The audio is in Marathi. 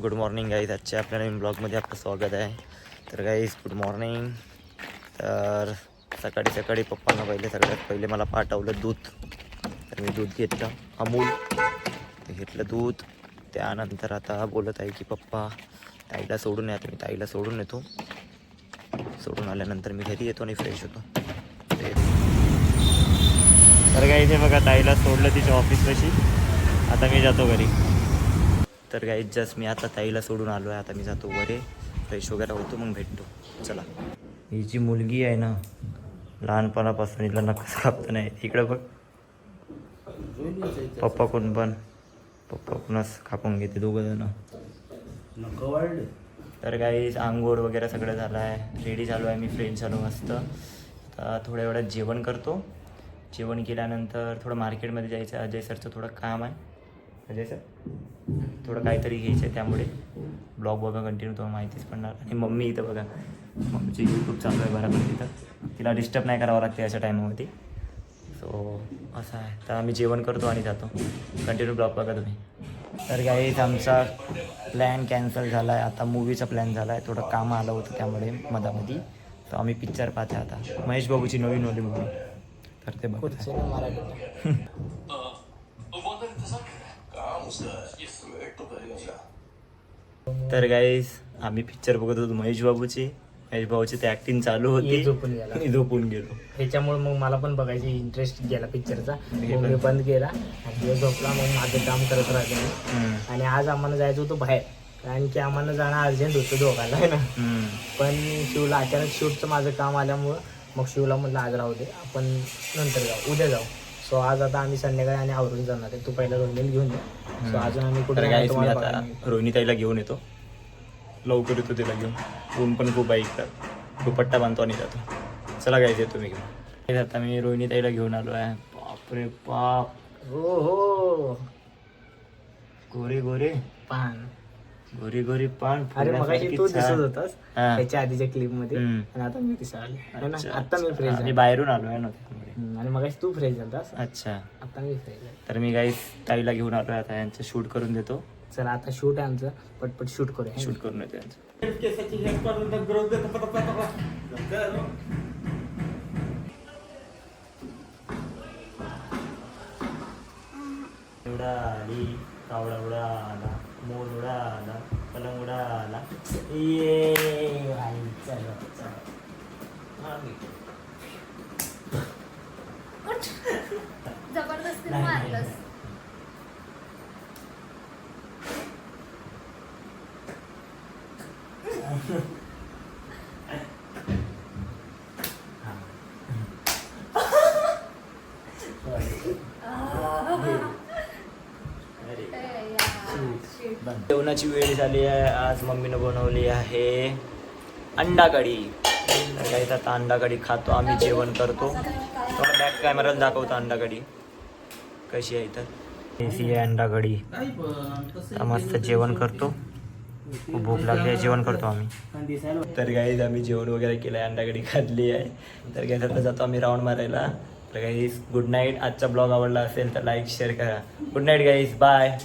Good morning guys. आजच्या आपल्या नवीन ब्लॉगमध्ये आपलं स्वागत आहे. तर गाईज गुड मॉर्निंग. तर सकाळी सकाळी पप्पांना सगळ्यात पहिले मला पाठवलं दूध. तर मी दूध घेतलं अमूल. ते घेतलं दूध. त्यानंतर आता बोलत आहे की पप्पा ताईला सोडून या. तर मी ताईला सोडून येतो. सोडून आल्यानंतर मी घरी येतो आणि फ्रेश होतो. तर काही ते बघा ताईला सोडलं तिच्या ऑफिसपाशी. आता मी जातो घरी. तर काही जस्ट मी आता ताईला सोडून आलो आहे. आता मी जातो वरे, फ्रेश वगैरे होतो, मग भेटतो. चला. ही जी मुलगी आहे ना, लहानपणापासून हिला नक्कीच कापतं नाही. इकडं बघ, पप्पा कोणच कापून घेते दोघं जण. तर काही आंघोळ वगैरे सगळं झालं आहे, रेडी झालो आहे. मी फ्रेश झालो मस्त. आता थोड्या वेळात जेवण करतो. जेवण केल्यानंतर थोडं मार्केटमध्ये जायचं आहे. अजय सरचं थोडं काम आहे. अजय सर थोडं काहीतरी घ्यायचं आहे, त्यामुळे ब्लॉग बघा कंटिन्यू, तुम्हाला माहितीच पडणार. आणि मम्मी इथं बघा, मम्मीची यूट्यूब चालू आहे बरोबर तिथं. तिला डिस्टर्ब नाही करावं लागते अशा टायमामध्ये. सो असं आहे. तर आम्ही जेवण करतो आणि जातो. कंटिन्यू ब्लॉग बघा तुम्ही. तर काहीच आमचा प्लॅन कॅन्सल झाला आहे. आता मूवीचा प्लॅन झाला आहे. थोडं काम आलं होतं त्यामुळे मधामध्ये. तर आम्ही पिक्चर पाहतो आता, महेश बाबूची नवीन मूवी. तर ते बघ. तर गाईस आम्ही पिक्चर बघत होतो महेश बाबूची ते ऍक्टिंग चालू होती. झोपून गेलो. ह्याच्यामुळे मग मला पण बघायची इंटरेस्ट गेला पिक्चरचा. मी बंद केला आणि दिवस झोपला. मग माझं काम करत राहते. आणि आज आम्हाला जायचं होतं बाहेर, कारण की आम्हाला जाणं अर्जंट होतं दोघांना आहे ना. पण शिवला अचानक शूटचं माझं काम आल्यामुळं मग शिवला म्हटलं आज राहू दे, आपण नंतर जाऊ, उद्या जाऊ. सो आज आता आम्ही संध्याकाळी आणि आवरून जाणार आहे. तू पहिला रोहिणीला घेऊन जा. सो अजून आम्ही कुठे रोहिणी ताईला घेऊन येतो. लवकर येतो तिला घेऊन. ऊन पण खूप आहे इकडं. दुपट्टा बांधतो आणि जातो. चला गाईस येतो मी घेऊन. आता मी रोहिणी ताईला घेऊन आलो आहे. बापरे बाप. हो गोरे गोरे पान. गोरी पान. अरे मगाशी तू दिसत होतास त्याच्या आधीच्या क्लिप मध्ये, आणि आता मी दिसायला. आता मी फ्रेश मी बाहेरून आलो आहे ना, आणि मगाशी तू फ्रेश झालास. अच्छा, आता मी फ्रेश आहे. तर मी गाईस ताईला घेऊन आलो आहे. आता यांचं शूट करून देतो. चला आता शूट आहे आमचं, पटपट शूट करूया. शूट करून येतो यांचं. उडाली कावळा उडाला, मोर उडाला, पलंग उडाला. ये भाई चलो चलो. जबरदस्ती मारलंस. जेवणाची वेळ झाली आहे. आज मम्मीनं बनवली आहे अंडा कढी. तर काही आता अंडा कढी खातो आम्ही, जेवण करतो. थोडं बॅक कॅमेराला दाखवतो अंडा कढी कशी आहे. तर एसी आहे अंडा कढी. मस्त जेवण करतो. खूप भूक लागली आहे, जेवण करतो आम्ही. तर गाईज आम्ही जेवण वगैरे केलं आहे, अंडा कढी खाल्ली आहे. तर गाईज आता जातो आम्ही राऊंड मारायला. तर गाईज गुड नाईट. आजचा ब्लॉग आवडला असेल तर लाईक शेअर करा. Good night guys, bye.